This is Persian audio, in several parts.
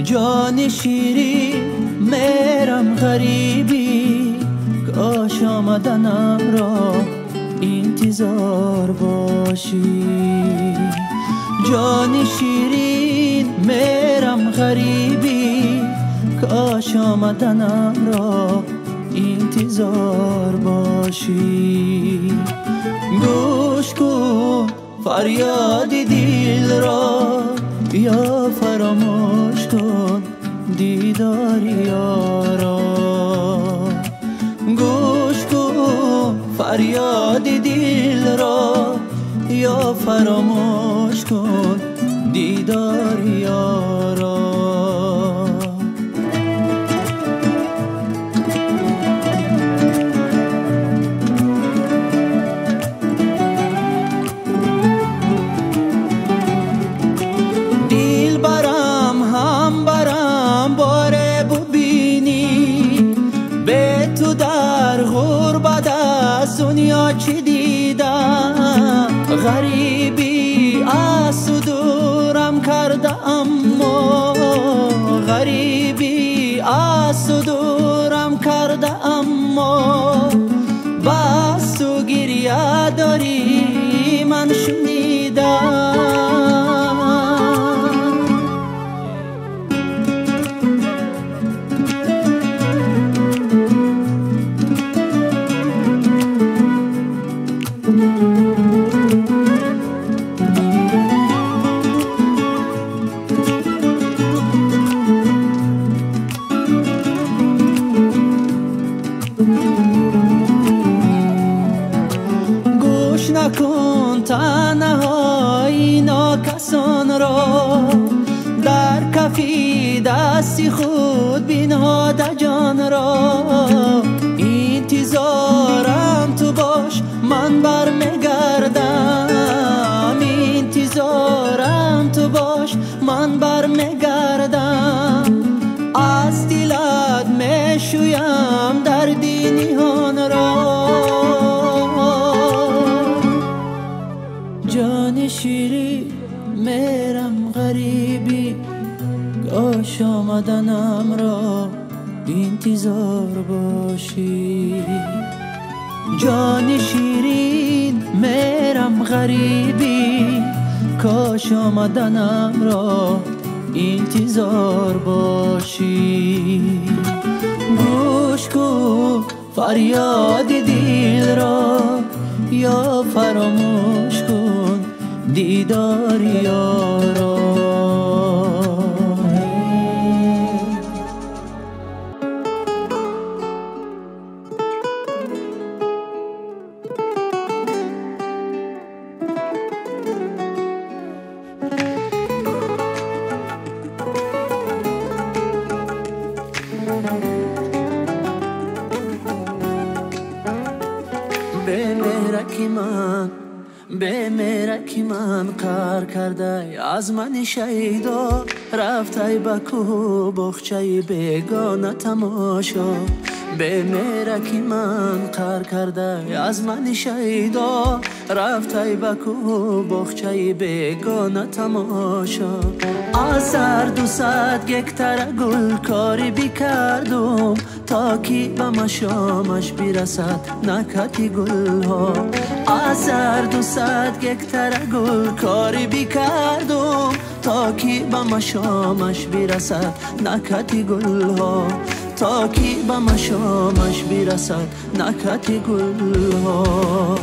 جان شیرین مهرم غریبی، کاش آمدنم را انتظار باشی. جان شیرین مهرم غریبی، کاش آمدنم را انتظار باشی. گوش کن فریاد دل را، یا فراموش کن دیدار یارا. گوش کن فریاد دل را، یا فراموش کن دیدار یارا. دل برم هم برم باره ببینی، به تو در غربت از دنیا چی دیدم. غریبی از تو دورم کرده، اما غریبی از تو دورم کرده، اما بس تو گریه داری من شنیدم. گوش نکن تنهایی ناکسان را، در کفی دستی خود بنهاده جان را. انتظارم تو باش من برمیگردم، انتظارم تو باش من برمیگردم. از دلت میشویم دردی نهان را. جان شیرین مهرم غریبی، کاش آمدنم را انتظار باشی. جان شیرین مهرم غریبی، کاش آمدنم را انتظار باشی. گوش کن فریاد دل را، یا فراموش کن دیدار یارا. به مهرکی من قهر کرده، از من شیدا رفته به کوه بخچه بیگانه تماشا. به مهرکی من قهر کرده، از من شیدا رفته به کوه بخچه بیگانه تماشا. از سر 200 گکتر گل کاری بکردم، تا کی به مشامش برسد نکهت گل ها. از سر 200 گکتر گل کاری بکردم، تا کی به مشامش برسد نکهت گل ها. تا کی به مشامش برسد نکهت گل ها.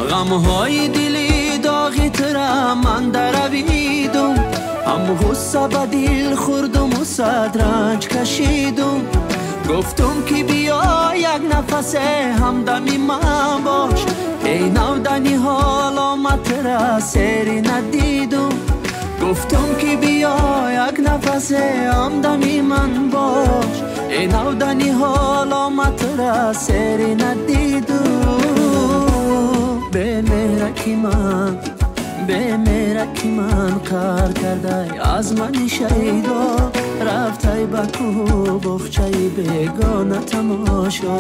غمهای دلی داغی ترم من درویدم، هم غصه به دل خوردم و صد رنج کشیدم. گفتم که بیا یک نفس همدمی من باش، ای نودنی حال آمد را سری ندیدم. گفتم که بیا یک نفس همدمی من باش، ای نودنی حال آمد را سری ندیدم. به مهرکی من به مهرکی من قهر کرده از من شیدا رفته به کوه بخچه بیگانه تماشا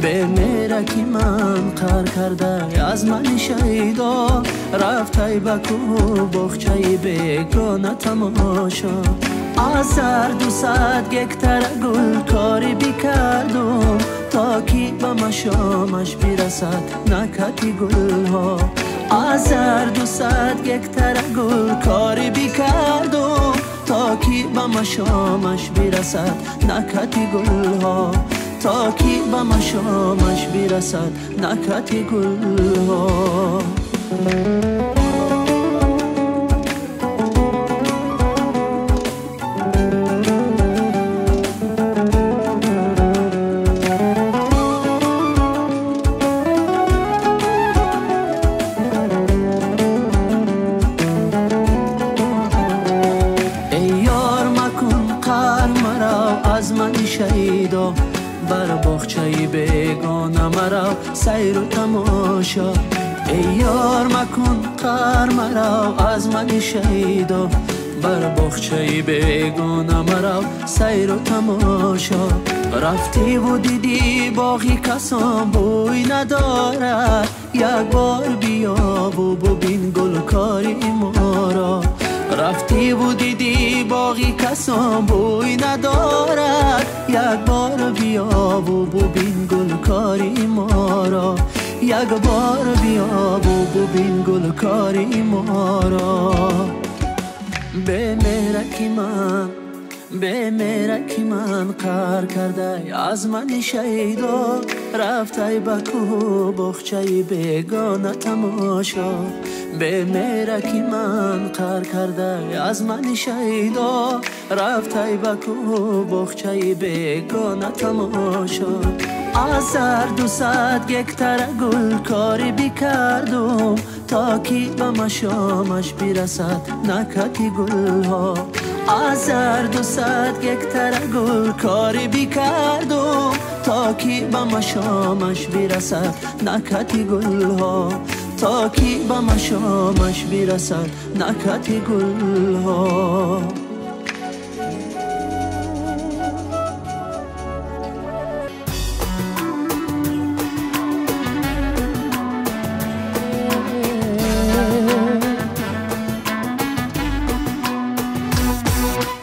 به مهرکی من قهر کرده از من شیدا رفته به کوه بخچه بیگانه تماشا از سر 200 گکتر گل کاری بکردم تا کی به مشامش برسد نکتی گل ها از سر 200 گکتر گل کاری بکردم تا کی به مشامش برسد نکتی گل ها تا کی به مشامش برسد نکتی گل ها از من شیدا بر بخچه بیگانه مرا سیر و تماشا ای یار مکن قهر مرا از من شیدا بر بخچه بیگانه مرا سیر و تماشا رفتی و دیدی باقی کسان بوی ندارد یک بار بیا و ببین گلکاری ما را رفتی و دیدی باقی کسان بوی ندارد یک بار بیا و ببین گلکاری ما را یک بار بیا و ببین گلکاری ما را به مهرکی من قهر کرده از من شیدا رفته به کوه بخچه بیگانه تماشا به مهرکی من قهر کرده از من شیدا رفته به کوه بخچه بیگانه تماشا از سر 200 گکتر گل کاری بکردم تا کی به مشامش برسد نکتی گل ها از سر 200 گکتر گل کاری بکردم تا کی به مشامش برسد نکتی گل ها تا کی به مشامش برسد نکتی گل ها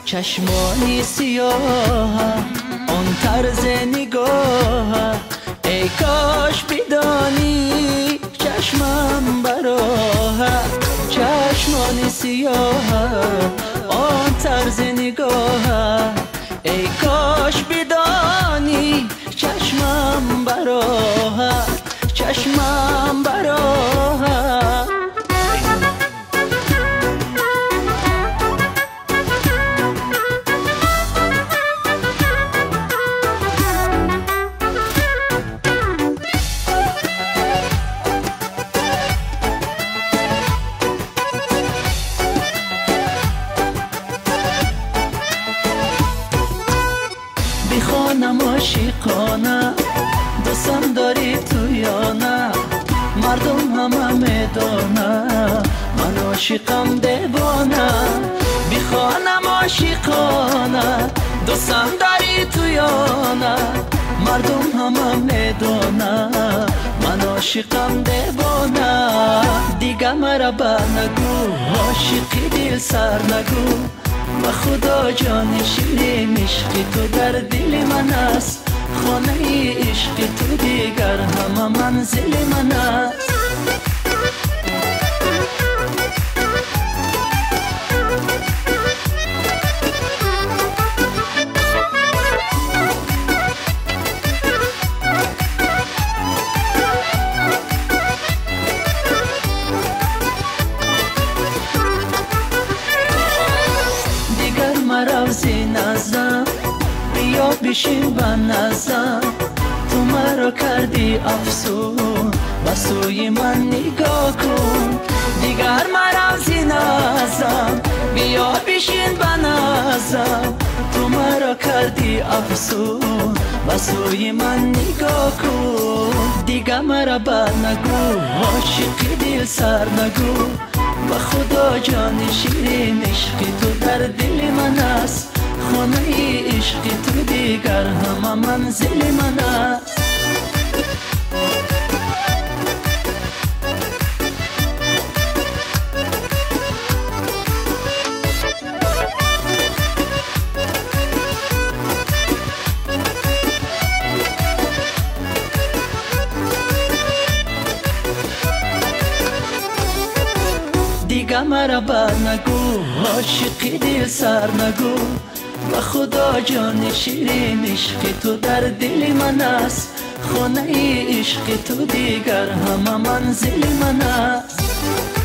چشمانی سیاه آن طرز نگاه ای کاش بدانی چشمم براه چشمانی سیاه آن طرز نگاه ای کاش بدانی چشمم براه چشمم براه بخوانم عاشقانه دوستم داری تو یا نه مردم همه میدانه من عاشقم دیوانه بخوانم عاشقانه دوستم داری تو یا نه مردم همه میدانه من عاشقم دیوانه دیگه مرا نگو عاشقی دل سر نگو و خدا جان شیرین عشق تو در دل من است خانه عشق تو دیگر همه منزل من است روزی نزم بیا بشین و نزم تو مرا کردی افسون و سوی من نگاه کن دیگر روزی نزم بیا بشین و نزم تو مرا کردی افسون و سوی من نگاه کن دیگر مرا نگو عاشقی دل سر نگو و خدا جان شیرین عشق تو در دل من است، خانه عشق تو دیگر همه منزل من است. دیگه مرا بر نگو، عاشقی دل سر نگو، و خدا جان شیرین عشق تو در دل من است، خانه عشق تو دیگر همه منزل من است.